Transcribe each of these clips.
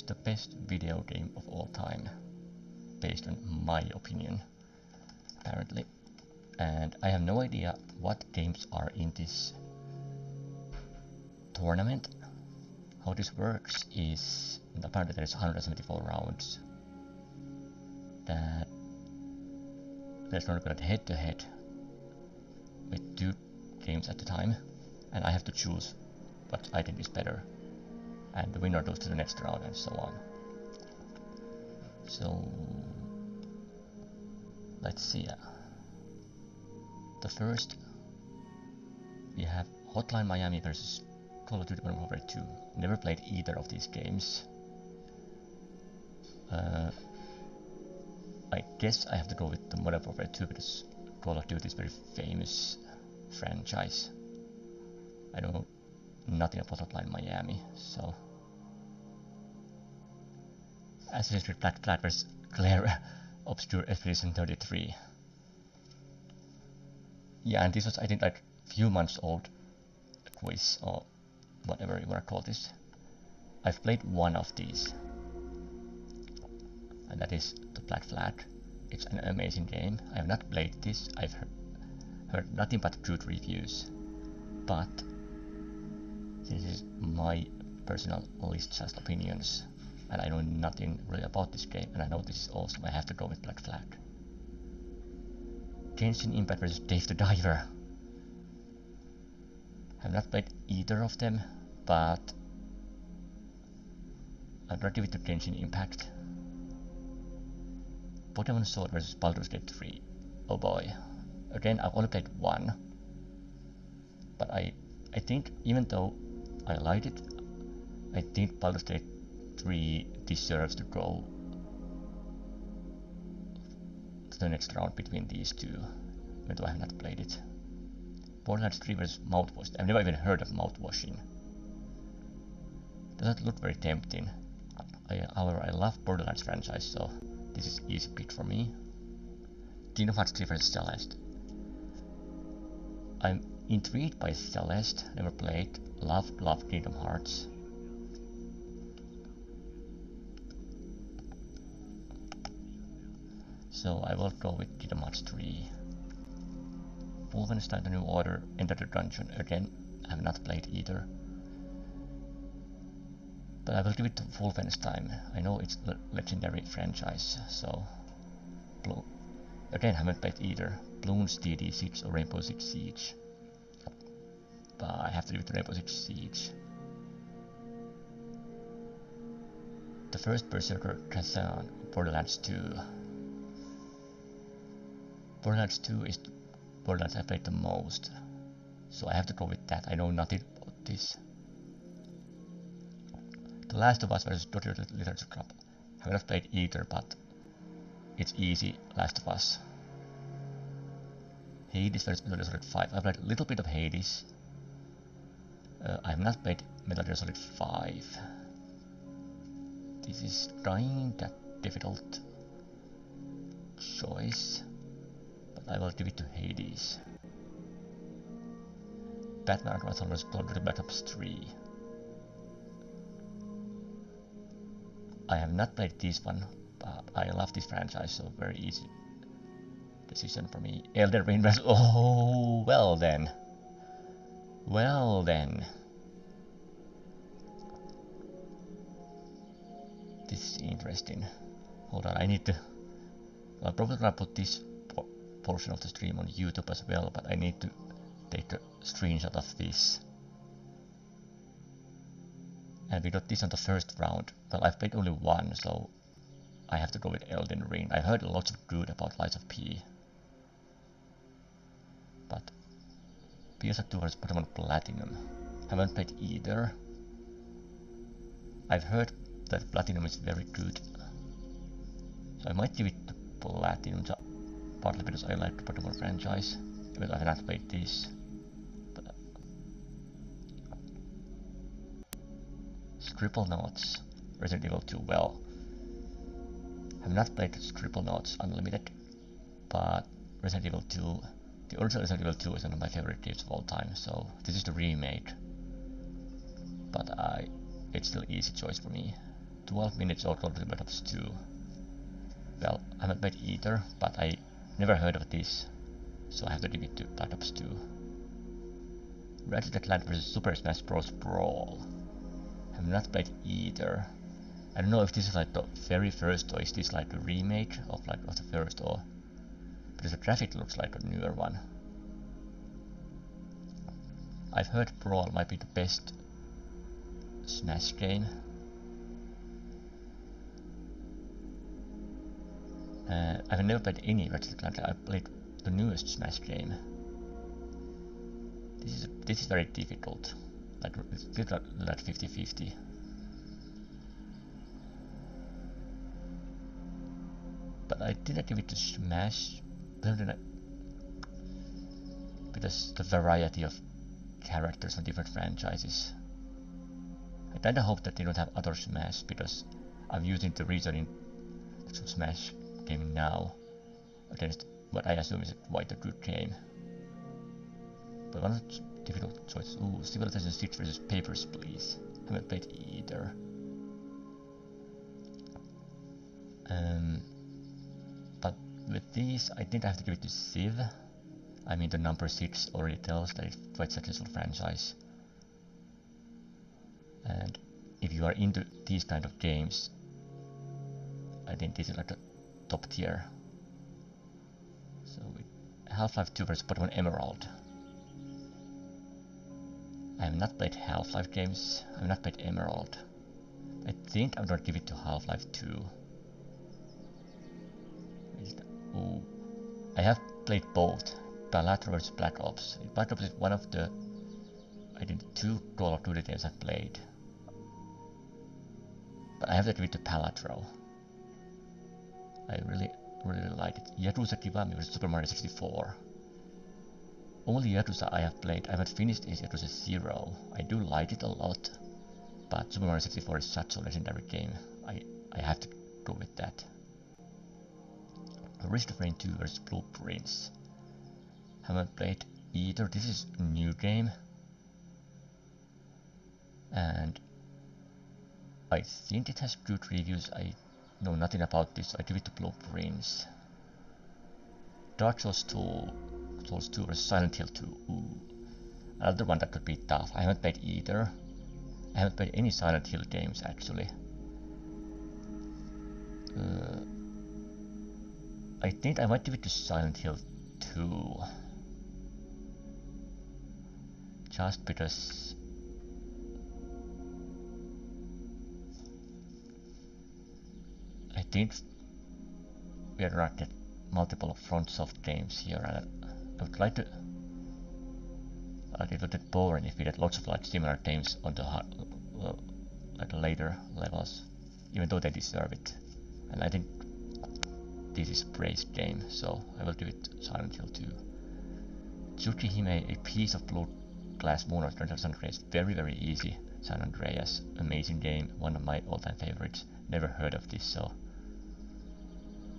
the best video game of all time, based on my opinion, apparently. And I have no idea what games are in this tournament. How this works is, apparently there is 174 rounds. That there's not going to head-to-head with 2 games at a time, and I have to choose what I think is better, and the winner goes to the next round and so on. So let's see. The first, we have Hotline Miami versus Call of Duty Modern Warfare 2. Never played either of these games. I guess I have to go with the Modern Warfare 2 because Call of Duty is a very famous franchise. I know nothing about Hotline Miami, so. Assassin's Creed Black Flag vs. Claire Obscure Expedition 33. Yeah, and this was, I think, like few months old quiz or whatever you wanna call this. I've played one of these, and that is the Black Flag. It's an amazing game. I have not played this. I've heard nothing but good reviews, but this is my personal list, just opinions, and I know nothing really about this game, and I know this is awesome. I have to go with Black Flag. Genshin Impact vs. Dave the Diver. I've not played either of them, but I'm gonna give it to Genshin Impact. Pokemon Sword vs. Baldur's Gate 3. Oh boy. Again, I've only played one, but I think even though I liked it, I think Baldur's Gate 3 deserves to go to the next round between these two, even though I have not played it. Borderlands 3 vs. Mouthwash. I've never even heard of mouthwashing. Doesn't look very tempting. However, I love Borderlands franchise, so this is easy pick for me. Kingdom Hearts 3 vs. Celeste. I'm intrigued by Celeste, never played. Love Kingdom Hearts. So I will go with Kingdom Hearts 3. Wolfenstein: The New Order, Enter the Dungeon. Again, I have not played either, but I will give it to Wolfenstein. I know it's a legendary franchise, so again, I haven't played either. Bloons DD6 or Rainbow Six Siege, but I have to give it to Rainbow Six Siege. The first Berserker Kazan, Borderlands 2. Borderlands 2 is the Borderlands I played the most, so I have to go with that. I know nothing about this. The Last of Us vs. Dottie Literature Club. I have not played either, but it's easy. Last of Us. Hades vs. Metal Gear Solid 5. I've played a little bit of Hades. I have not played Metal Gear Solid 5. This is kinda difficult choice, but I will give it to Hades. Batman Arkham Asylum vs. Call of Duty Black Ops 3. I have not played this one, but I love this franchise, so very easy decision for me. Elden Ring vs. Oh, well then. Well then. This is interesting. Hold on, I need to. Well, I'm probably gonna put this portion of the stream on YouTube as well, but I need to take a screenshot of this. And we got this on the first round. Well, I've played only one, so I have to go with Elden Ring. I've heard lots of good about Lies of P. But PS2 vs. Pokemon Platinum. Haven't played either. I've heard that Platinum is very good, so I might give it to Platinum, partly because I like the Pokemon franchise, even though I have not played this. Scribblenauts, Resident Evil 2. Well, I have not played Scribblenauts Unlimited, but Resident Evil 2, the original Resident Evil 2 is one of my favorite games of all time, so this is the remake. But it's still easy choice for me. 12 minutes or Call of Duty Black Ops 2. Well, I haven't played either, but I never heard of this, so I have to give it to Black Ops 2. Ratchet & Clank vs Super Smash Bros. Brawl. Have not played either. I don't know if this is like the very first or is this like a remake of the first, or because the graphic looks like a newer one. I've heard Brawl might be the best Smash game. I've never played any Ratchet & Clank. I played the newest Smash game. This is very difficult. Like it's like 50-50. But I didn't give it to Smash because the variety of characters from different franchises. I kinda hope that they don't have other Smash, because I'm using the reasoning to Smash game now against what I assume is quite a good game. But one of the difficult choices. Ooh, Civilization 6 vs Papers, Please. Haven't played either. But with these, I think I have to give it to Civ. I mean, the number 6 already tells that it's quite a successful franchise. And if you are into these kind of games, I think this is like a top tier. So Half-Life 2 vs Pokémon Emerald. I have not played Half-Life games. I have not played Emerald. I think I'm gonna give it to Half-Life 2. Ooh. I have played both. Balatro vs Black Ops. Black Ops is one of the, I think, 2 Call of Duty games I've played. But I have to give it to Balatro. I really like it. Yakuza Kiwami vs Super Mario 64. Only Yakuza I have played. I haven't finished is Yakuza 0. I do like it a lot, but Super Mario 64 is such a legendary game. I have to go with that. Risk of Rain 2 vs Blueprints. Haven't played either. This is a new game, and I think it has good reviews. I know nothing about this, so I give it to Blueprints. Dark Souls 2 vs Silent Hill 2. Ooh. Another one that could be tough. I haven't played either. I haven't played any Silent Hill games actually. I think I might give it to Silent Hill 2. Just because I think we are gonna get multiple FromSoft games here, and I would like to. It would get boring if we get lots of like similar games on the like later levels, even though they deserve it. And I think this is Bray's game, so I will give it to Silent Hill 2. Tsukihime, A Piece of Blue Glass Moon of San Andreas. Very easy. San Andreas, amazing game, one of my all-time favorites. Never heard of this, so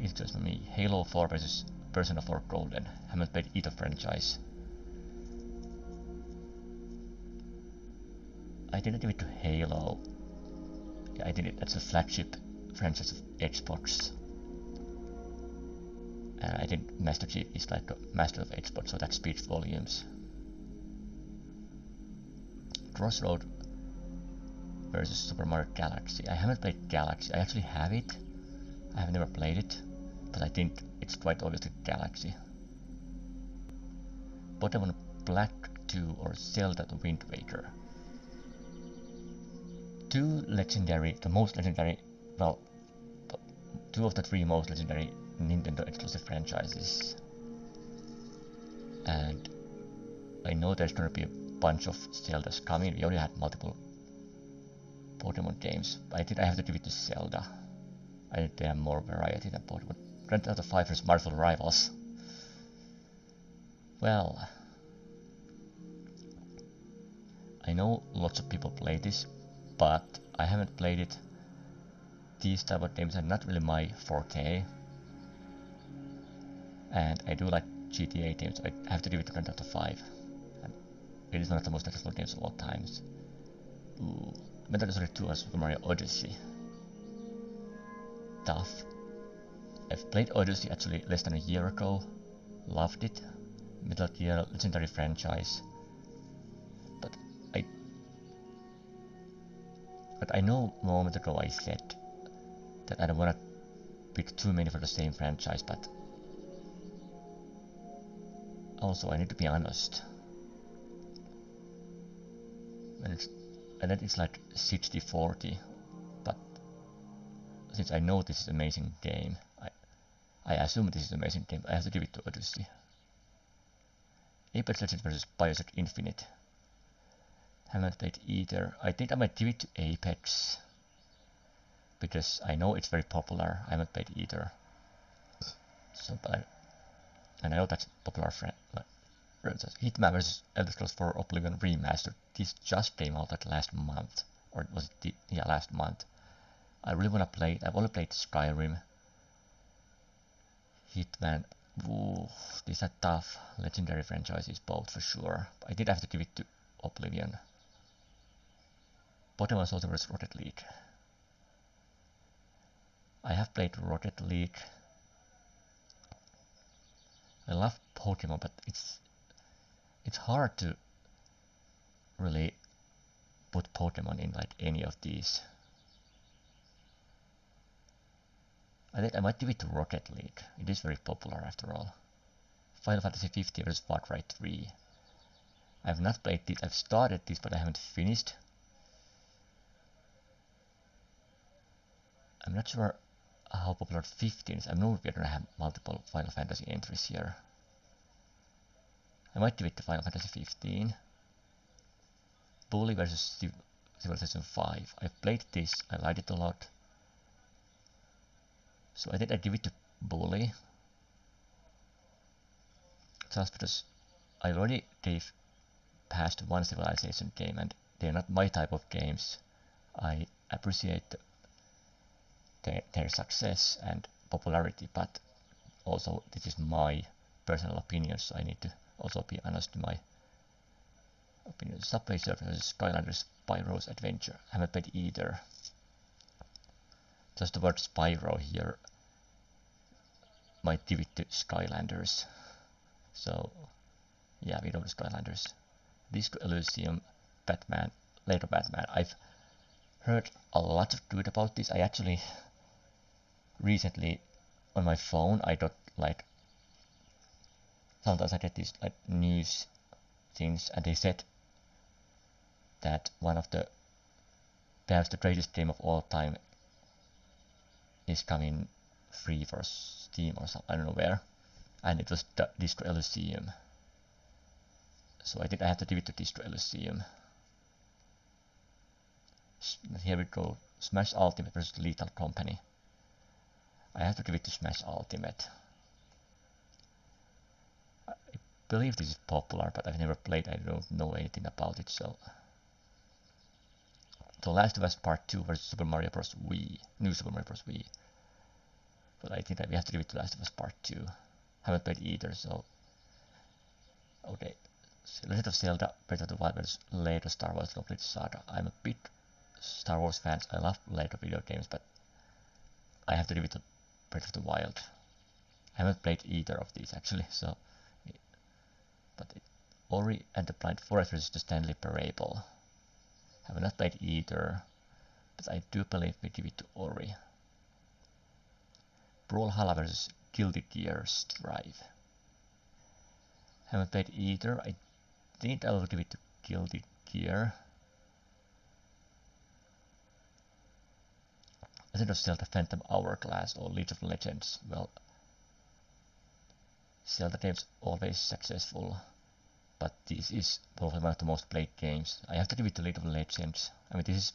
it's just for me. Halo 4 vs Persona 4 Golden. Haven't played either franchise. I didn't give it to Halo. Yeah, I did it. That's a flagship franchise of Xbox. And I think Master Chief is like a master of Xbox, so that speaks volumes. Crossroad versus Super Mario Galaxy. I haven't played Galaxy. I actually have it. I have never played it, but I think it's quite obviously Galaxy. Pokemon Black 2 or Zelda the Wind Waker. Two legendary, the most legendary, well, two of the three most legendary Nintendo exclusive franchises. And I know there's gonna be a bunch of Zeldas coming. We already had multiple Pokemon games, but I think I have to give it to Zelda. I think they have more variety than Pokemon. Grand Theft Auto 5 vs Marvel Rivals. Well, I know lots of people play this, but I haven't played it. These type of games are not really my forte, and I do like GTA games, so I have to give it to Grand Theft Auto 5. And it is one of the most successful games of all times. Ooh, Metal Gear Solid 2 or Super Mario Odyssey. tough. I've played Odyssey actually less than a year ago. Loved it. Metal Gear legendary franchise. But I know a moment ago I said that I don't want to pick too many for the same franchise, but also I need to be honest. And then it's like 60-40, but since I know this is an amazing game, I assume this is an amazing game, I have to give it to Odyssey. Apex Legends vs Bioshock Infinite. Haven't played either. I think I might give it to Apex, because I know it's very popular. I haven't played either. So, and I know that's popular Hitman vs Elder Scrolls 4 Oblivion Remastered. This just came out like last month, or was it? Yeah, last month. I really wanna play it. I've only played Skyrim. Hitman. Ooh, these are tough legendary franchises both for sure. I did have to give it to Oblivion. Pokemon Soldier vs Rocket League. I have played Rocket League. I love Pokemon, but it's hard to really put Pokemon in like any of these. I think I might give it to Rocket League. It is very popular after all. Final Fantasy 50 vs Far Cry 3. I have not played this. I've started this, but I haven't finished. I'm not sure how popular 15 is. I know we're gonna have multiple Final Fantasy entries here. I might give it to Final Fantasy 15. Bully vs Civilization 5. I've played this. I liked it a lot. So I think I'd give it to Bully. Just because I already gave past one Civilization game and they're not my type of games. I appreciate their success and popularity, but also this is my personal opinion, so I need to also be honest to my opinion. Subway Surfers, Skylanders, Spyro's Adventure. I haven't played either. Just the word Spyro here might give it to Skylanders. So yeah, we go to Skylanders. Disco Elysium, Batman, later Batman. I've heard a lot of good about this. I actually recently on my phone I got like sometimes I get these like news things and they said that one of the perhaps the greatest game of all time is coming free for Steam or something, I don't know where, and it was Disco Elysium. So I think I have to give it to Disco Elysium. Here we go, Smash Ultimate vs Lethal Company. I have to give it to Smash Ultimate. I believe this is popular, but I've never played, I don't know anything about it, so... So Last of Us Part 2 vs Super Mario Bros. Wii. New Super Mario Bros. Wii. But I think that we have to give it to Last of Us Part 2. Haven't played either, so... Okay. Legend of Zelda, Breath of the Wild vs later Star Wars Complete Saga. I'm a big Star Wars fan. I love later video games, but I have to give it to Breath of the Wild. I haven't played either of these actually, so... But Ori and the Blind Forest vs the Stanley Parable. I have not played either, but I do believe we give it to Ori. Brawlhalla vs Guilty Gear Strive. Haven't played either. I think I will give it to Guilty Gear. Legend of Zelda Phantom Hourglass or League of Legends. Well, Zelda games always successful, but this is probably one of the most played games. I have to give it to League of Legends. I mean, this is...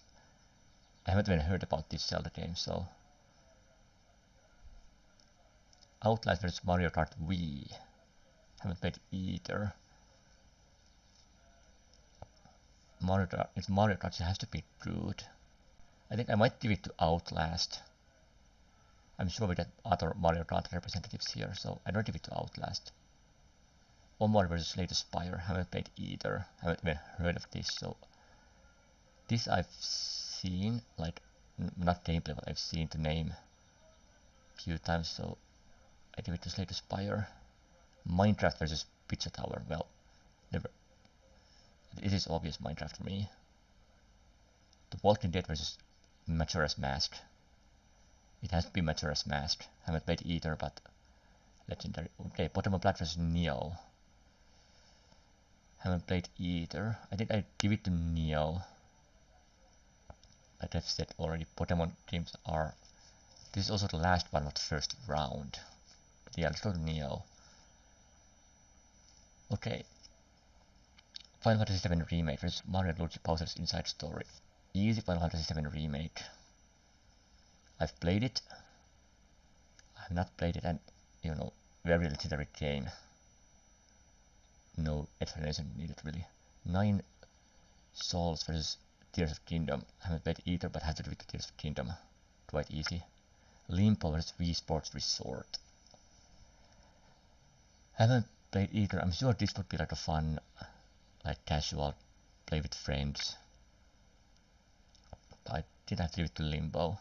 I haven't even heard about this Zelda game, so... Outlast vs Mario Kart Wii. Haven't played either. Mario Kart, it has to be good. I think I might give it to Outlast. I'm sure we get other Mario Kart representatives here, so I don't give it to Outlast. Omori vs Slay the Spire, haven't played either. Haven't even heard of this, so... This I've seen, like, not gameplay, but I've seen the name few times, so I give it to Slay the Spire. Minecraft versus Pizza Tower. Well, never. It is obvious Minecraft for me. The Walking Dead versus Majora's Mask. It has to be Majora's Mask. Haven't played either, but legendary. Okay, Pokemon Black versus Neo. Haven't played either. I think I'd give it to Neo. Like I've said already, Pokemon games are. This is also the last one of the first round. But yeah, let's go to Neo. Okay. Final Fantasy VII Remake versus Mario & Luigi Bowser's Inside Story. Easy Final Fantasy VII Remake. I've played it. I have not played it, and you know, very legendary game. No explanation needed really. 9 Souls versus Tears of Kingdom. I haven't played either, but have to do with Tears of Kingdom. Quite easy. Limbo versus Wii Sports Resort. Haven't played either. I'm sure this would be like a fun, like casual, play with friends. But I did have to give it to Limbo.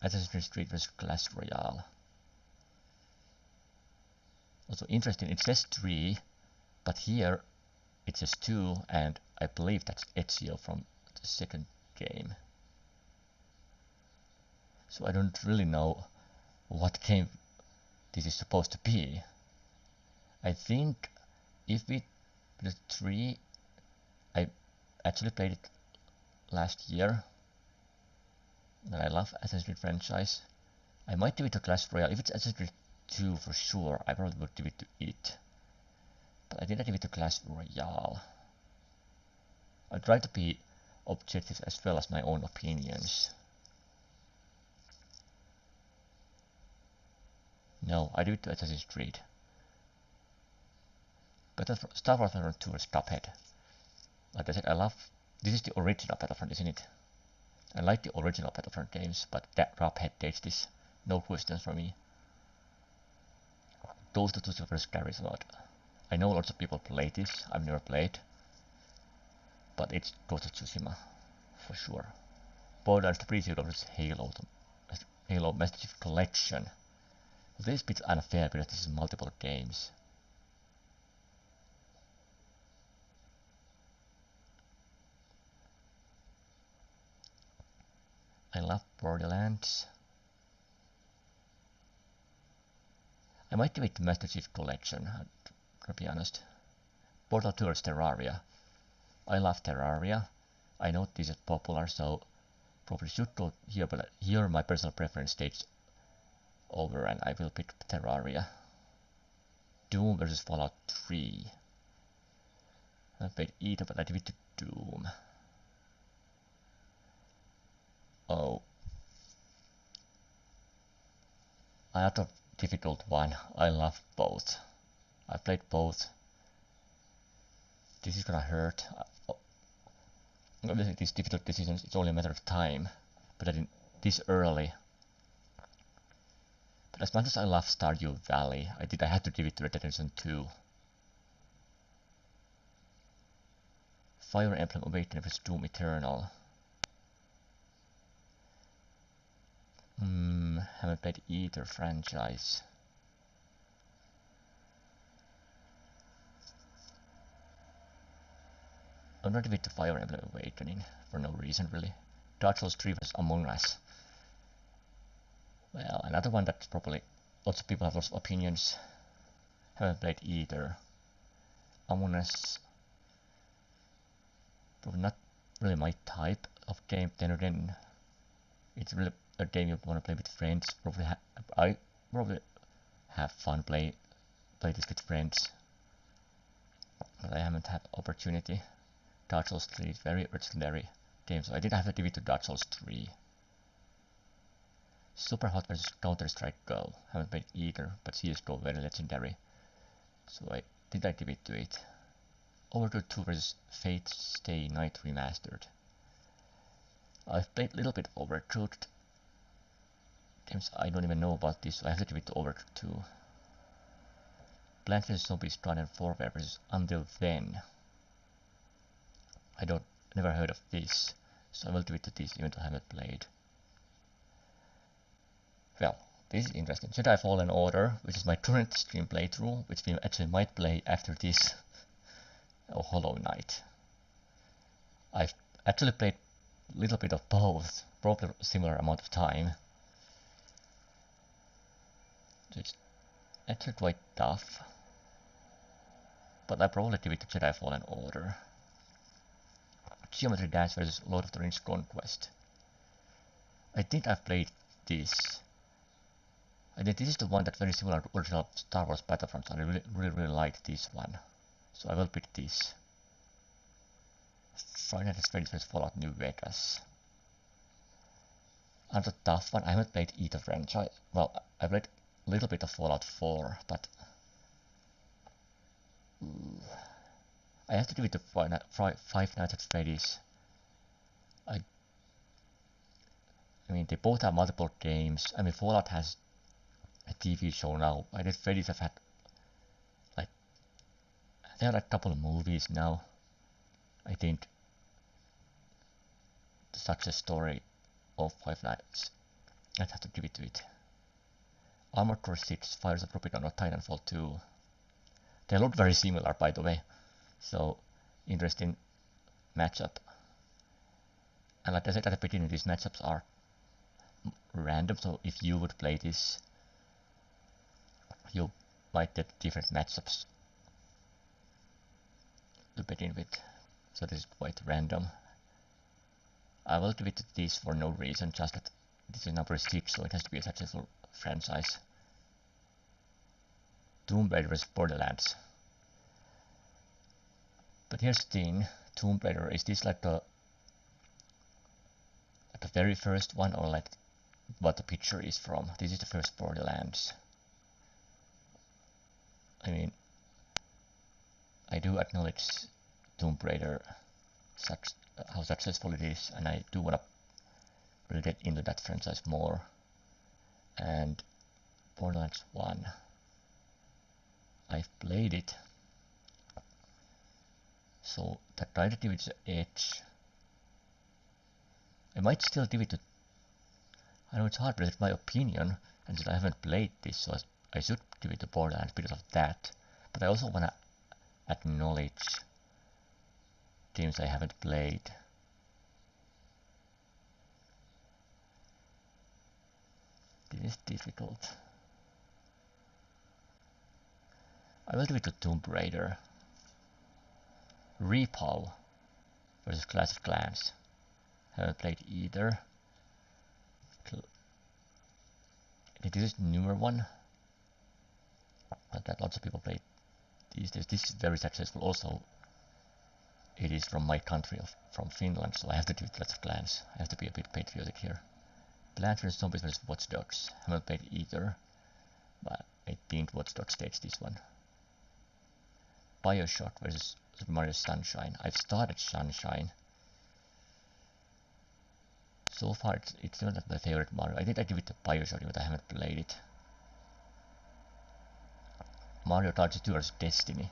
Assassin's Creed vs Clash Royale. Also interesting, it says 3, but here it says 2, and I believe that's Ezio from the second game. So I don't really know what game this is supposed to be. I think if we the 3, I actually played it last year, and I love Assassin's Creed franchise. I might give it to Clash Royale. If it's Assassin's Creed 2 for sure, I probably would give it to it. But I didn't give it to Clash Royale. I try to be objective as well as my own opinions. No, I do it to Assassin's Creed. But Star Wars Battlefront 2 is Cuphead. Like I said, I love. This is the original Battlefront, isn't it? I like the original Battlefront games, but that Cuphead takes this. No questions for me. Those two servers carries a lot. I know lots of people play this. I've never played, but it's Ghost of Tsushima for sure. Borderlands 3 versus Halo Master Chief Collection. Well, this is a bit unfair because this is multiple games. I love Borderlands. I might give it to Master Chief Collection, to be honest. Portal 2 versus Terraria. I love Terraria. I know this is popular, so probably should go here, but here my personal preference takes over and I will pick Terraria. Doom versus Fallout 3. I played either, but I give it to Doom. Oh. Another difficult one. I love both. I played both. This is gonna hurt. Obviously, these difficult decisions, it's only a matter of time. But I didn't this early. But as much as I love Stardew Valley, I had to give it to Red Dead Redemption 2. Fire Emblem Awakening vs Doom Eternal. Haven't played either franchise. I'm not with the Fire Emblem Awakening for no reason really. Dark Souls 3 vs Among Us. Well, another one that probably lots of people have lots of opinions. Haven't played either. Among Us, probably not really my type of game. Then again, it's really a game you want to play with friends. I probably have fun play this with friends, but I haven't had opportunity. Dark Souls 3 is very legendary game, so I did have to give it to Dark Souls 3. Superhot vs Counter-Strike Go. Haven't played either, but CSGO very legendary, so I give it to it. Overwatch 2 vs Fate Stay Night Remastered. I've played a little bit Overwatch games. I don't even know about this, so I have to give it to Overwatch 2. Plants vs Zombies Garden Warfare vs Until Then. Never heard of this, so I will give it to this even though I haven't played. Well, this is interesting. Jedi Fallen Order, which is my current stream playthrough, which we actually might play after this, or Hollow Knight. I've actually played a little bit of both, probably a similar amount of time. So it's actually quite tough. But I probably give it to Jedi Fallen Order. Geometry Dash vs Lord of the Rings Conquest. I think I've played this. I think this is the one that's very similar to original Star Wars Battlefront. I really like this one. So I will pick this. Friday Night at Freddy's vs Fallout New Vegas. Another tough one. I haven't played either franchise. Well, I played a little bit of Fallout 4, but I have to give it to Five Nights at Freddy's. I mean, they both have multiple games. I mean, Fallout has a TV show now. I guess Freddy's have had there are a couple of movies now. I think the success story of Five Nights, I'd have to give it to it. Armored Core 6, Fires of Rubicon, or Titanfall 2. They look very similar, by the way. So, interesting matchup. And like I said at the beginning, these matchups are random, so if you would play this, you might get different matchups to begin with. So this is quite random. I will give it to this for no reason, just that this is number 6, so it has to be a successful franchise. Tomb Raider vs Borderlands. But here's the thing, Tomb Raider, is this like the very first one, or like what the picture is from? This is the first Borderlands. I mean, I do acknowledge Tomb Raider, how successful it is, and I do want to really get into that franchise more. And Borderlands 1, I've played it, so that try to give it the edge. I might still give it to, I know it's hard, but it's my opinion, and since I haven't played this, so I should give it to Borderlands because of that. But I also want to acknowledge games I haven't played. This is difficult. I will give it to Tomb Raider. Repo versus Clash of Clans. Haven't played either. This is the newer one, but that lots of people play these days. This is very successful. Also, it is from my country, from Finland, so I have to do Clash of Clans. I have to be a bit patriotic here. Plants vs Zombies vs Watch Dogs. Haven't played either, but I think Watch Dogs takes this one. Bioshock vs Super Mario Sunshine. I've started Sunshine. So far, it's not my favorite Mario. I think I give it to Bioshock, but I haven't played it. Mario Galaxy 2 vs Destiny.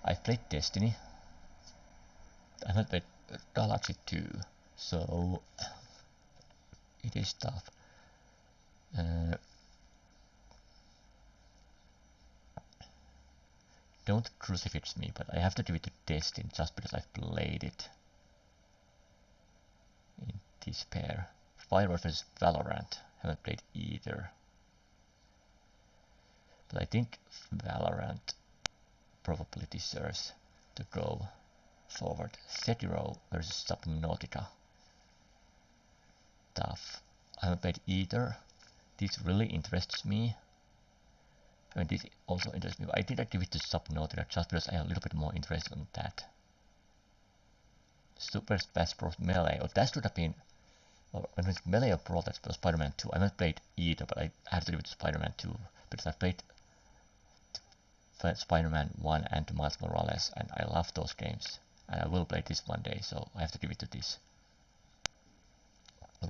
I've played Destiny. I haven't played Galaxy 2, so it is tough. Don't crucifix me, but I have to give it to Destiny just because I've played it. In this pair. Firewall vs Valorant. Haven't played either. But I think Valorant probably deserves to go forward. Sekiro vs Subnautica. Tough. I haven't played either. This really interests me. I mean, this also interests me, but I think I'd give it to Subnautica just because I have a little bit more interest in that. Super Smash Bros. Melee. Oh, that should have been. Well, when it's Melee or Brawl, that's Spider-Man 2. I haven't played either, but I have to give it to Spider-Man 2 because I've played Spider-Man 1 and Miles Morales, and I love those games. And I will play this one day, so I have to give it to this.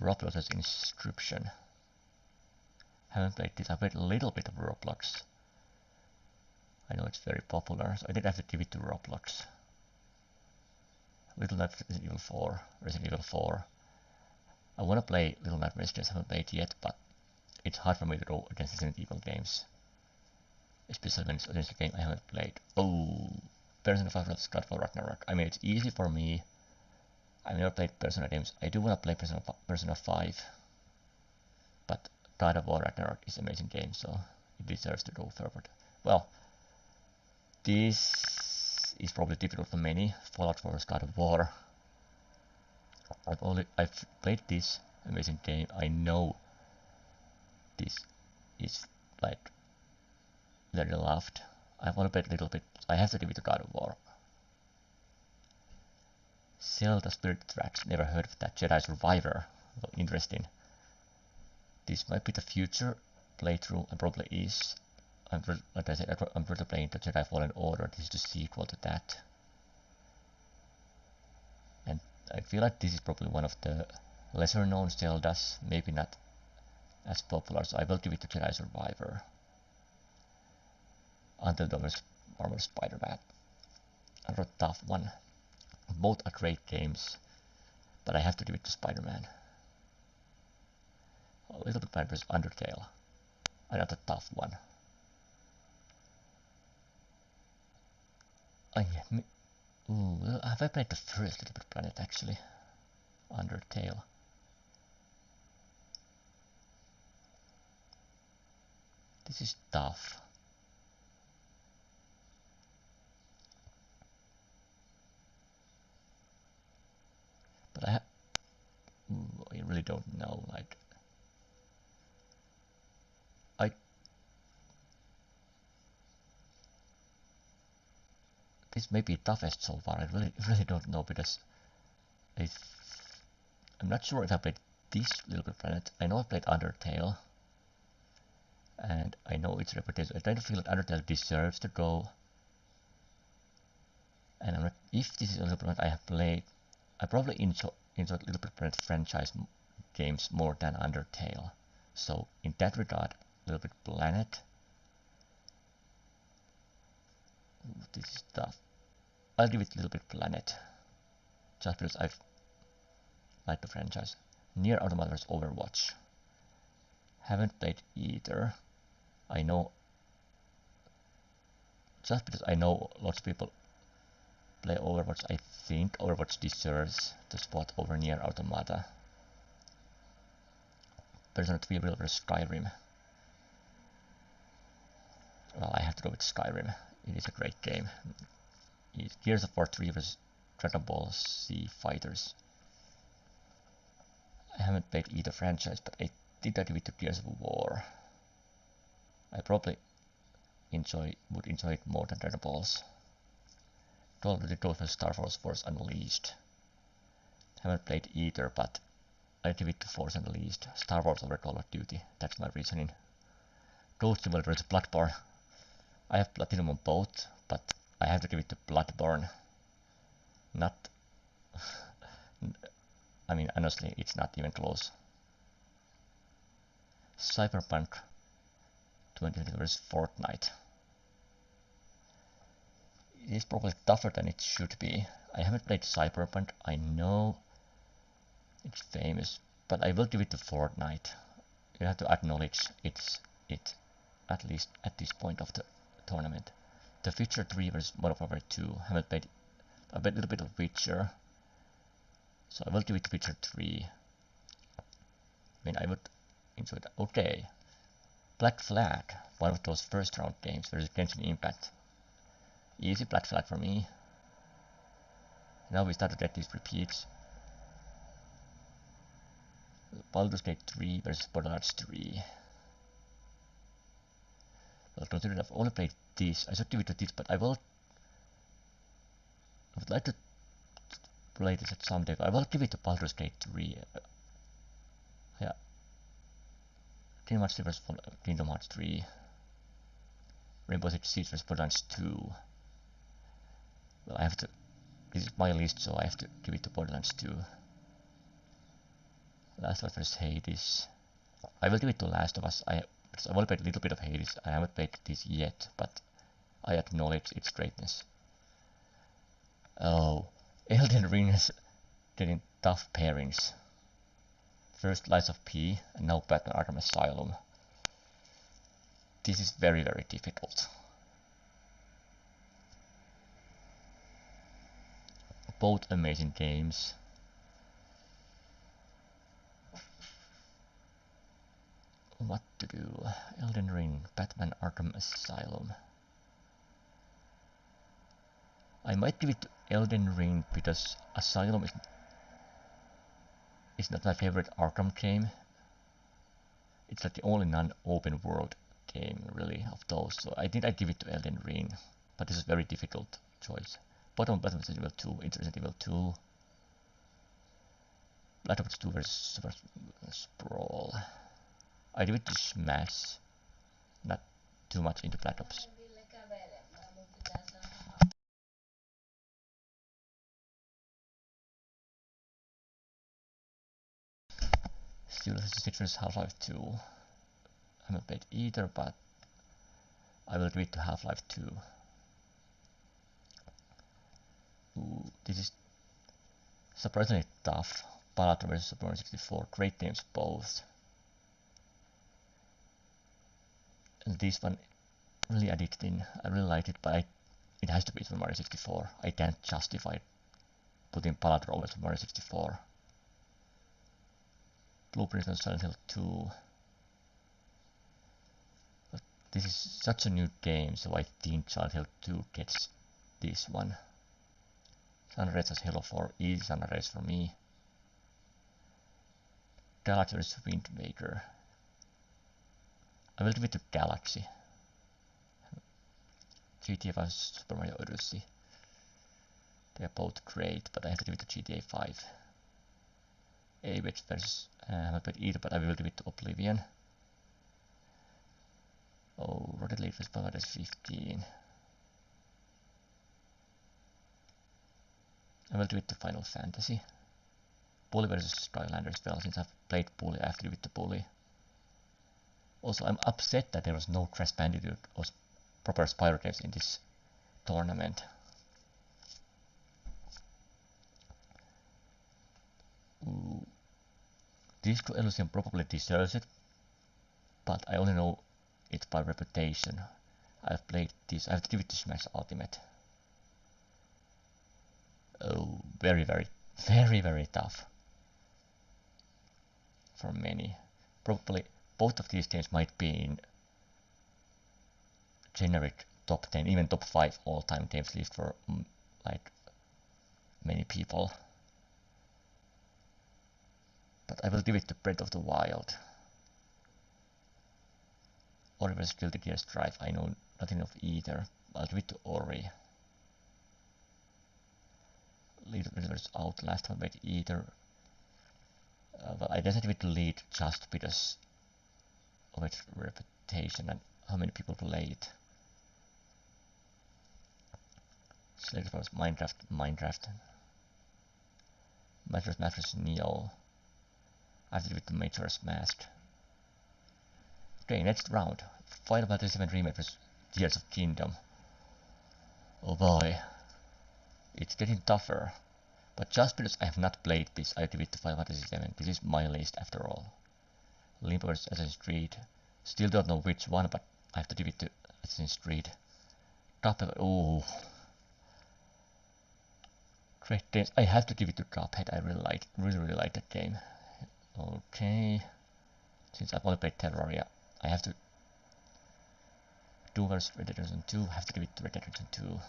Roblox's Inscription. Haven't played this. I played a little bit of Roblox. I know it's very popular, so I did have to give it to Roblox. Little Nightmares Resident Evil 4, Resident Evil 4. I want to play Little Nightmares, I haven't played yet, but it's hard for me to go against Resident Evil games. Especially when it's against a game I haven't played. Oh, Persona 5 Godfall Ragnarok. I mean, it's easy for me. I've never played Persona games. I do want to play Persona 5. But God of War Ragnarok is an amazing game, so it deserves to go forward. Well, this is probably difficult for many. Fallout 4's God of War. I've played this amazing game. I know this is like very loved. I've only played a little bit. I have to give it to God of War. Zelda Spirit Tracks. Never heard of that. Jedi Survivor. Well, interesting. This might be the future playthrough. It probably is. Like I said, I'm probably playing the Jedi Fallen Order. This is the sequel to that. And I feel like this is probably one of the lesser known Zeldas. Maybe not as popular, so I will give it to Jedi Survivor. Until Dawn was Marvel Spider-Man. Another tough one. Both are great games, but I have to give it to Spider-Man. A Little Bit Planet vs. Undertale. Another tough one. Have I played the first Little Bit Planet actually? Undertale. This is tough. But I really don't know. Like, this may be toughest so far. I really don't know because I'm not sure if I played this Little Bit Planet. I know I played Undertale, and I know its reputation. I kind of feel that Undertale deserves to go. And I'm not, if this is a Little Bit Planet I have played, I probably enjoyed Little Bit Planet franchise games more than Undertale. So in that regard, Little Bit Planet. Ooh, this is tough. I'll give it Little Bit Planet, just because I've liked the franchise. Nier Automata vs. Overwatch. Haven't played either. I know, just because I know lots of people play Overwatch, I think Overwatch deserves the spot over Nier Automata. Persona 3 Real vs. Skyrim. Well, I have to go with Skyrim. It is a great game. Gears of War 3 vs. Dragon Ball Z Fighters. I haven't played either franchise, but I did give it to Gears of War. I probably would enjoy it more than Dragon Balls. Call of Duty Ghost vs. Star Force Unleashed. Haven't played either, but I give it to Force Unleashed. Star Wars over Call of Duty. That's my reasoning. Ghost Simulator vs. Bloodborne. I have Platinum on both, but I have to give it to Bloodborne. Not... I mean, honestly, it's not even close. Cyberpunk 2020 vs. Fortnite. It is probably tougher than it should be. I haven't played Cyberpunk. I know it's famous, but I will give it to Fortnite. You have to acknowledge it, at least at this point of the tournament. The Witcher 3 vs. Modern Warfare 2. Haven't played a little bit of Witcher, so I will give it to Witcher 3. I mean, I would enjoy that. Okay. Black Flag, one of those first round games versus Genshin Impact. Easy Black Flag for me. Now we start to get these repeats. Baldur's Gate 3 versus Borderlands 3. Well, considering I've only played this, I should give it to this, but I would like to play this at some day. I will give it to Baldur's Gate 3. Yeah. Kingdom Hearts 3 vs. Kingdom Hearts 3. Rainbow Six Siege vs. Borderlands 2. Well, I have to. This is my list, so I have to give it to Borderlands 2. Last of Us vs. Hades. I will give it to Last of Us. I've only played a little bit of Hades. I haven't played this yet, but I acknowledge its greatness. Oh, Elden Ring is getting tough pairings. First Lies of P, and now Batman Arkham Asylum. This is very, very difficult. Both amazing games. What to do? Elden Ring, Batman Arkham Asylum. I might give it to Elden Ring because Asylum is not my favorite Arkham game. It's like the only non-open world game really of those, so I think I'd give it to Elden Ring, but this is a very difficult choice. Bottom Resident Evil 2, it's Resident Evil 2. Black Ops 2 versus Super Sprawl. I give it to Smash, not too much into Black Ops. Still Citrus Half-Life 2. I haven't played either, but I will give it to Half-Life 2. Ooh, this is surprisingly tough. Balatro vs Super Mario 64, great games both. And this one really addicting. I really liked it, but it has to be Super Mario 64. I can't justify putting Balatro over Super Mario 64. Blueprints on Silent Hill 2. But this is such a new game, so I think Silent Hill 2 gets this one. Sunrise as Halo 4 is Sunrise for me. Galaxy vs Wind Waker. I will give it to Galaxy. GTA vs Super Mario Odyssey. They are both great, but I have to give it to GTA 5. Apex vs. I haven't played either, but I will give it to Oblivion. Oh, Rocket League vs. Paradise 15. I will give it to Final Fantasy. Bully vs. Skylanders. Well, since I've played Bully, I have to give it to Bully. Also, I'm upset that there was no Crash Bandicoot or proper Spyro games in this tournament. Ooh. Disco Elysium probably deserves it, but I only know it by reputation. I've played this. I have to give it to Smash Ultimate. Oh, very, very tough for many. Probably both of these games might be in generic top 10, even top 5 all-time games list for like many people. But I will give it to Breath of the Wild. Ori vs Guilty Gear Strive, I know nothing of either. I'll give it to Ori. Lead vs Outlast, haven't played either. Well, I decided give it to Lead just because of its reputation and how many people play it. Slater vs Minecraft. Majora's Neo. I have to give it to Majora's Mask. Okay, next round. Final Fantasy VII Remake vs Tears of Kingdom. Oh boy. It's getting tougher. But just because I have not played this, I give it to Final Fantasy VII. This is my list after all. Limbo vs Assassin's Creed. Still don't know which one, but I have to give it to Assassin's Creed. Cuphead. Oh. Great games. I have to give it to Cuphead. I really like that game. Okay. Since I've only played Terraria, I have to do vs Red Dead Redemption 2. I have to give it to Red Dead Redemption 2.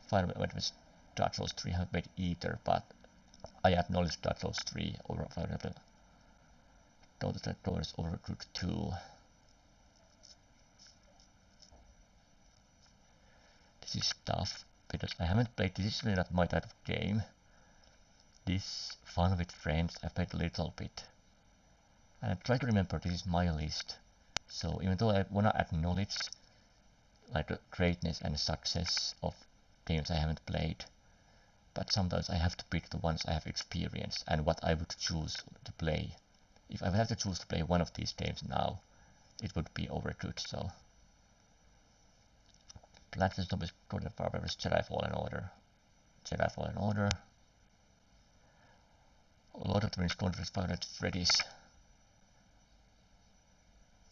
Final Fantasy Dark Souls 3 I haven't played either, but I acknowledge Dark Souls 3 over Final Fantasy. Don't let doors over Recruit 2. This is tough because I haven't played. This is really not my type of game. This Fun with Friends I played a little bit, and I try to remember this is my list. So even though I wanna acknowledge like the greatness and success of games I haven't played, but sometimes I have to pick the ones I have experienced and what I would choose to play. If I would have to choose to play one of these games now, it would be Overcooked. So Plants vs Zombies, Golden Farmer vs Jedi Fallen Order. Jedi Fallen Order. Lord of the Rings Conquest 500 Freddy's.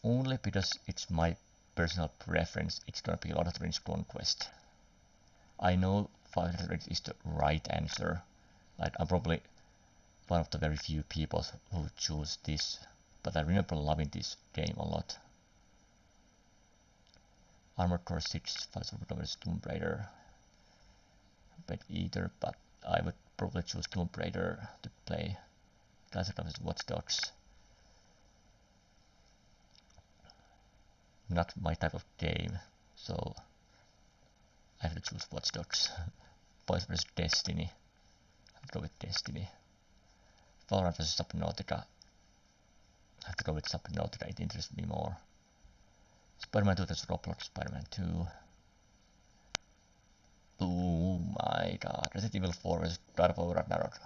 Only because it's my personal preference, it's gonna be Lord of the Rings Conquest. I know 500 Freddy's is the right answer. Like, I'm probably one of the very few people who choose this, but I remember loving this game a lot. Armored Core 6, Fights of Tomb Raider. Bet either, but I would probably choose Tomb Raider to play. Classic of Watch Dogs. Not my type of game, so I have to choose Watch Dogs. Boys vs Destiny. I have to go with Destiny. Valorant vs Subnautica. I have to go with Subnautica, it interests me more. Spider-Man 2 vs Roblox, Spider-Man 2. Oh my god, Resident Evil 4 vs God of War Ragnarok.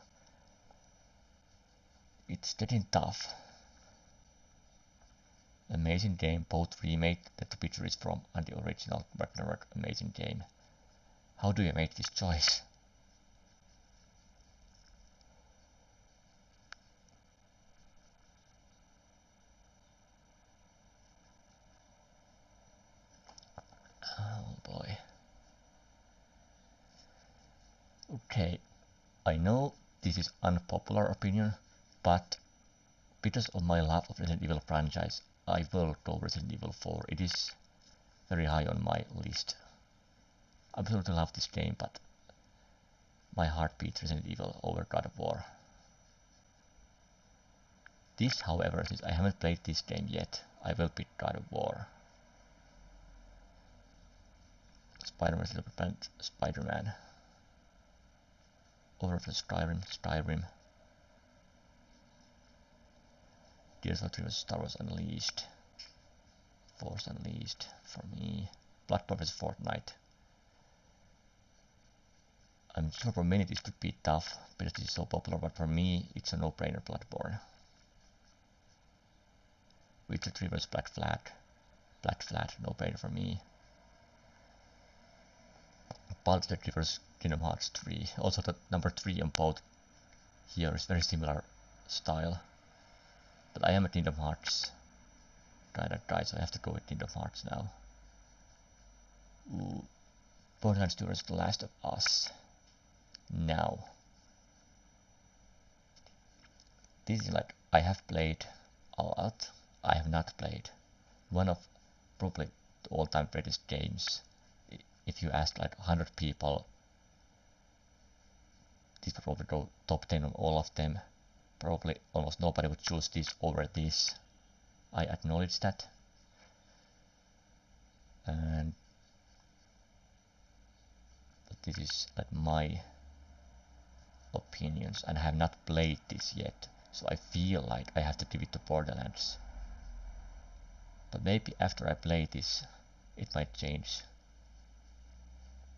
It's getting tough. Amazing game, both remade that the picture is from and the original Ragnarok, amazing game. How do you make this choice? Oh boy. Okay, I know this is unpopular opinion, but because of my love of Resident Evil franchise, I will go Resident Evil 4. It is very high on my list. I absolutely love this game, but my heart beats Resident Evil over God of War. This, however, since I haven't played this game yet, I will pick God of War. Spider-Man, Spider-Man. Over for Skyrim. Gears of War Star Wars Unleashed. Force Unleashed for me. Bloodborne vs Fortnite. I'm sure for many this could be tough because this is so popular, but for me it's a no-brainer. Bloodborne. Witcher 3 vs Black Flag, no-brainer for me. Baldur's Gate vs Kingdom Hearts 3. Also the number 3 on both here is very similar style. But I am a Kingdom Hearts kind of guy, so I have to go with Kingdom Hearts now. Ooh. Borderlands 2 vs The Last of Us. Now. This is like, I have played a lot. I have not played. One of probably the all-time greatest games. If you ask like 100 people, this would probably go top 10 on all of them. Probably almost nobody would choose this over this. I acknowledge that. And but this is like my opinions, and I have not played this yet, so I feel like I have to give it to Borderlands. But maybe after I play this, it might change.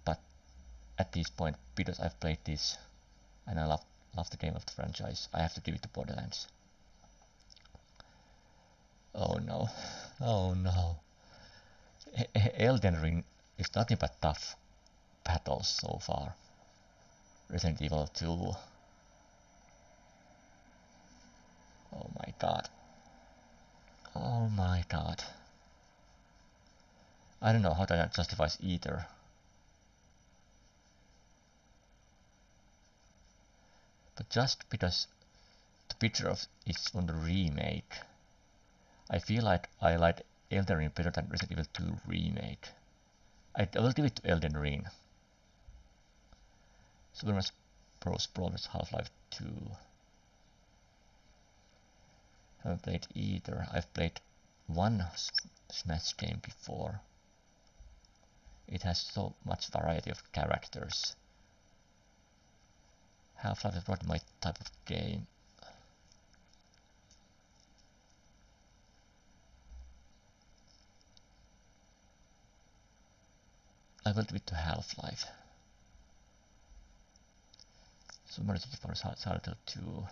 But at this point, because I've played this and I love the game of the franchise, I have to give it to Borderlands. Oh no. Oh no. Elden Ring is nothing but tough battles so far. Resident Evil 2. Oh my god. Oh my god. I don't know how that justifies either. But just because the picture of is on the remake, I feel like I like Elden Ring better than Resident Evil 2 remake. I will give it to Elden Ring. Super Smash Bros. Brawl vs Half-Life 2. Haven't played either. I've played one Smash game before. It has so much variety of characters. Half-Life is not my type of game. I will give it to Half-Life. Super Mario 64 Silent Hill 2.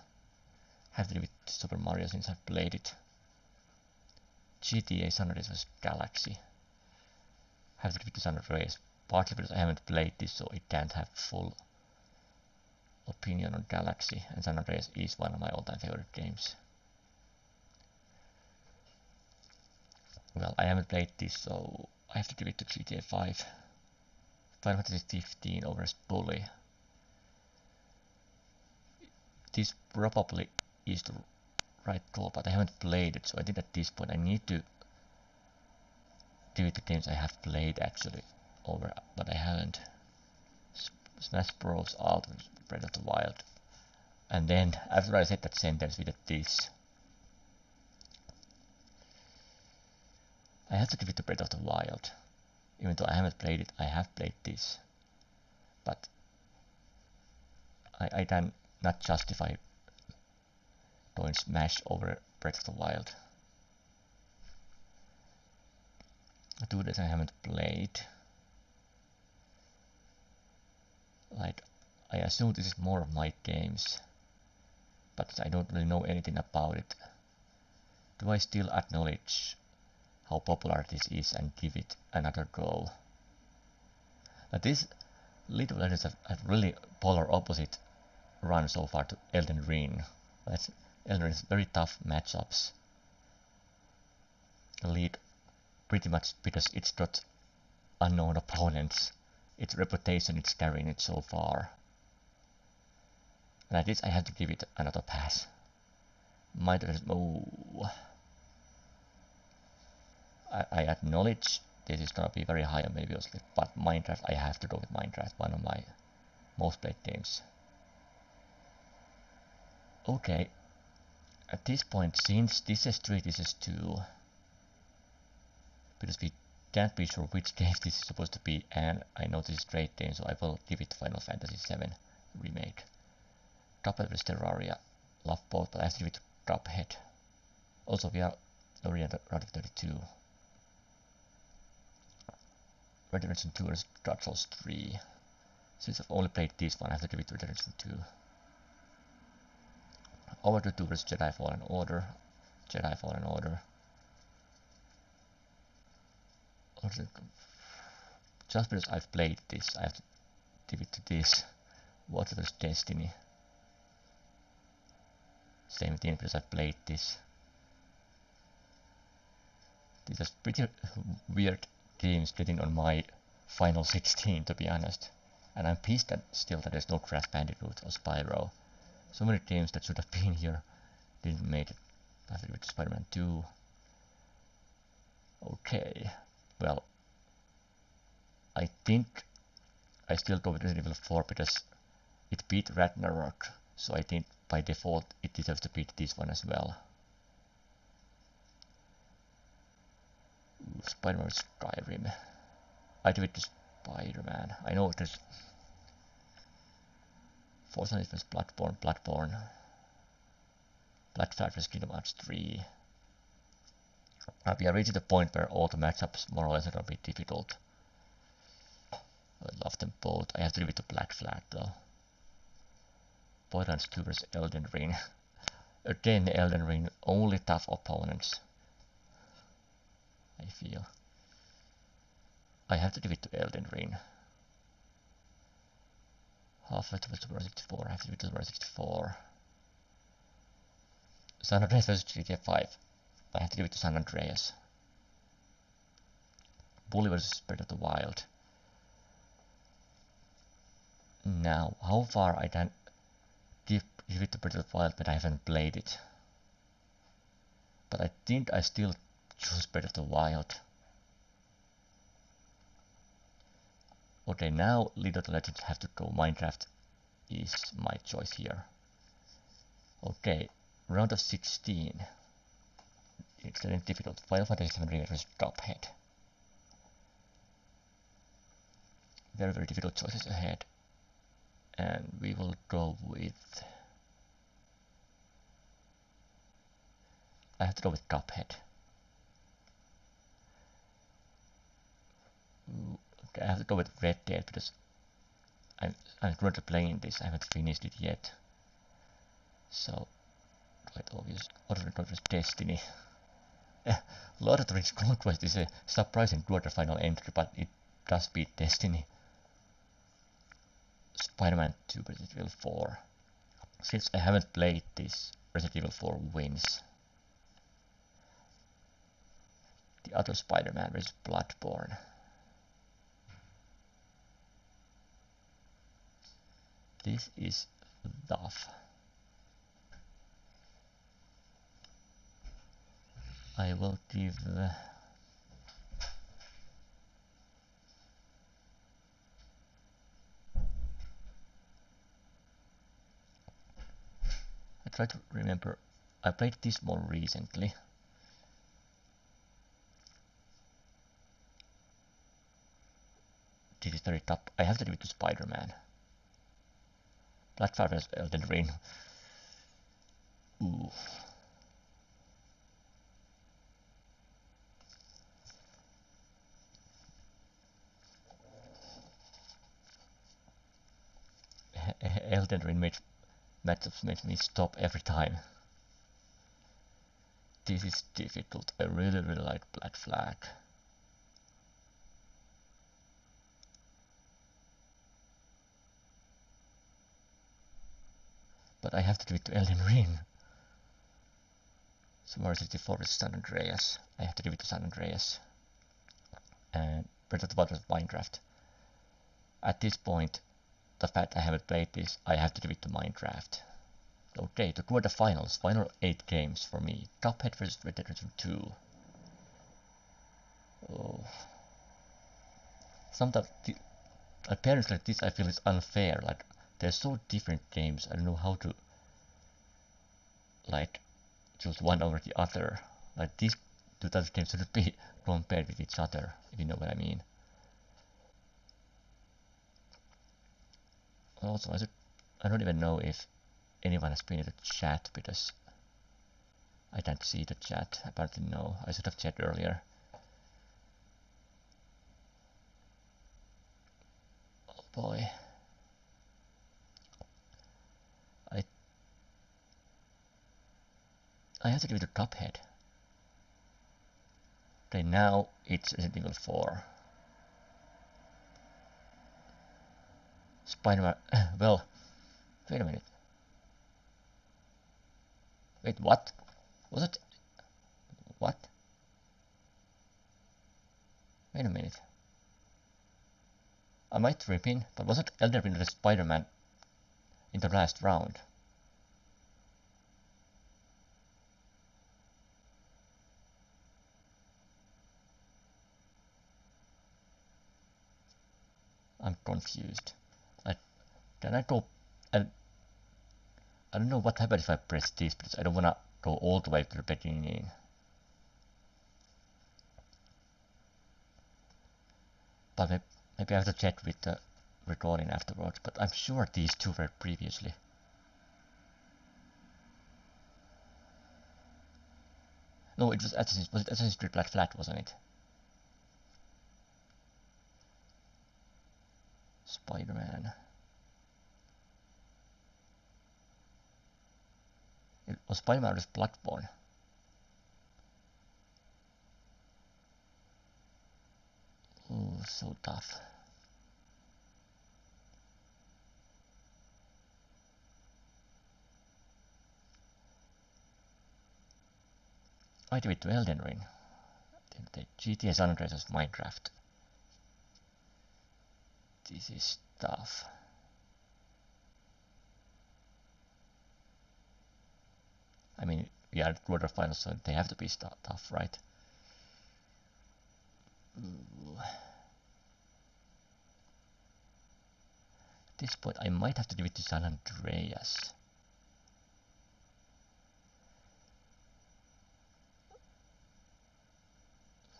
Have to give it to Super Mario since I've played it. GTA San Andreas vs Galaxy. Have to give it to San Andreas, partly because I haven't played this, so it can't have full opinion on Galaxy, and San Andreas is one of my all-time favorite games. Well, I haven't played this, so I have to give it to GTA 5. Final Fantasy 15 over as Bully. This probably is the right call, but I haven't played it, so I think at this point I need to give it to games I have played actually over, but I haven't. Smash Bros. Ultimate, Breath of the Wild. And then, after I said that sentence, we did this. I have to give it to Breath of the Wild. Even though I haven't played it, I have played this. But I can not justify going Smash over Breath of the Wild. 2 days I haven't played. Like, I assume this is more of my games, but I don't really know anything about it. Do I still acknowledge how popular this is and give it another go? This League of Legends have really polar opposite run so far to Elden Ring. Elden Ring is very tough matchups. League pretty much because it's got unknown opponents. Its reputation is carrying it so far. And at least I have to give it another pass. I acknowledge this is gonna be very high on maybe, but Minecraft, I have to go with Minecraft, one of my most played games. Okay, at this point, since this is 3, this is 2, because we can't be sure which game this is supposed to be, and I know this is a great game, so I will give it Final Fantasy VII Remake. Cuphead vs Terraria, love both, but I have to give it to Cuphead. Also, we are already at round of 32. Red Dead Redemption 2 vs Dark Souls 3. Since I've only played this one, I have to give it to Red Dead Redemption 2. Overwatch 2 vs Jedi Fallen Order. Jedi Fallen Order. Just because I've played this, I have to give it to this. Watch vs Destiny. Same thing because I've played this. This is pretty weird games getting on my final 16, to be honest. And I'm pissed that still that there's no Crash Bandicoot or Spyro. So many games that should have been here didn't make it. I have to give it to Spider-Man 2. Okay, well, I think I still go with Resident Evil 4 because it beat Ragnarok, so I think by default it deserves to beat this one as well. Spider-Man Skyrim. I give it to Spider-Man. I know there's Forza vs Bloodborne, Black Flag vs Kingdom Hearts 3. We are reaching the point where all the matchups more or less are going to be difficult. I love them both. I have to give it to Black Flag though. Borderlands 2 vs Elden Ring. Again, Elden Ring, only tough opponents. I feel. I have to give it to Elden Ring. Half-Life vs Super 64, I have to give it to Super 64. San Andreas vs GTA 5. I have to give it to San Andreas. Bully vs Breath of the Wild. Now, how far I can give it to Breath of the Wild, but I haven't played it. But I think I still choose Breath of the Wild. Okay, now League of Legends have to go. Minecraft is my choice here. Okay, round of 16. It's getting difficult. Final Fantasy VII Remake vs Cuphead. Very, very difficult choices ahead. And we will go with... I have to go with Cuphead. Okay, I have to go with Red Dead because I'm currently playing this. I haven't finished it yet. So, quite obvious. Other than Destiny. Lord of the Rings Conquest is a surprising quarterfinal entry, but it does beat Destiny. Spider-Man 2 Resident Evil 4. Since I haven't played this, Resident Evil 4 wins. The other Spider-Man is Bloodborne. This is tough. I will give I try to remember. I played this more recently. This is very tough. I have to give it to Spider-Man. Bloodborne vs Elden Ring. Ooh. Elden Ring matchups made me stop every time. This is difficult. I really like Black Flag. But I have to give it to Elden Ring. Mario 64 is San Andreas. I have to give it to San Andreas. And Breath of the Wild is Minecraft. At this point, the fact I haven't played this, I have to give it to Minecraft. Okay, the quarterfinals, final 8 games for me. Cuphead vs Red Dead Redemption 2. Oh. Sometimes, apparently like this I feel is unfair. Like, they're so different games, I don't know how to, like, choose one over the other. Like, these two types of games shouldn't be compared with each other, if you know what I mean. Also, I don't even know if anyone has been in the chat because I can't see the chat. Apparently no. I should have checked earlier. Oh boy. I have to give it to Cuphead. Okay, now it's Resident Evil 4. Spider-Man. Well, wait a minute. Wait, what? Was it? What? Wait a minute. I might trip in, but wasn't Elden Ring the Spider-Man in the last round? I'm confused. Can I go? And I don't know what happens if I press this because I don't wanna go all the way to the beginning. But maybe I have to check with the recording afterwards. But I'm sure these two were previously. No, it was Assassin's Creed Black Flag, wasn't it? Spider-Man. It was Spider-Man vs Bloodborne. Ooh, so tough. I give it to Elden Ring. The GTA San Andreas is Minecraft. This is tough. I mean, we are at quarterfinals, so they have to be tough, right? Ooh. At this point, I might have to give it to San Andreas.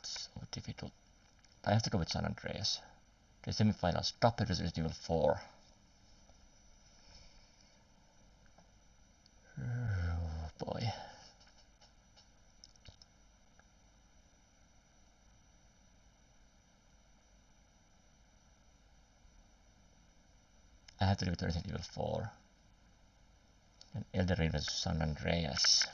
It's so difficult. I have to go with San Andreas. The semifinals, Cuphead vs Resident Evil 4. Oh boy. I have to give it to Resident Evil 4. And Elden Ring vs San Andreas.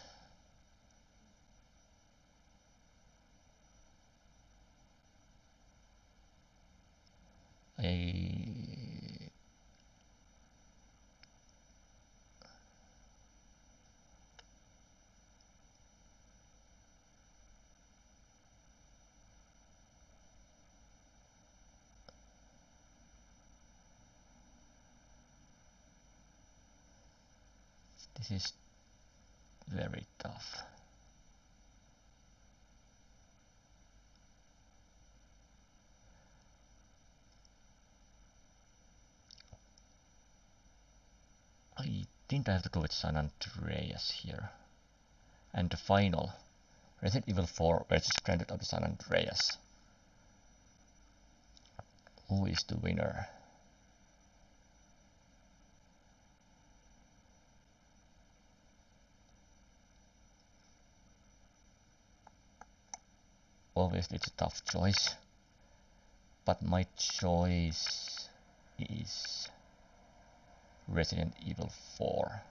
This is very tough. I think I have to go with San Andreas here. And the final, Resident Evil 4 versus Stranded of San Andreas. Who is the winner? Obviously it's a tough choice, but my choice is Resident Evil 4.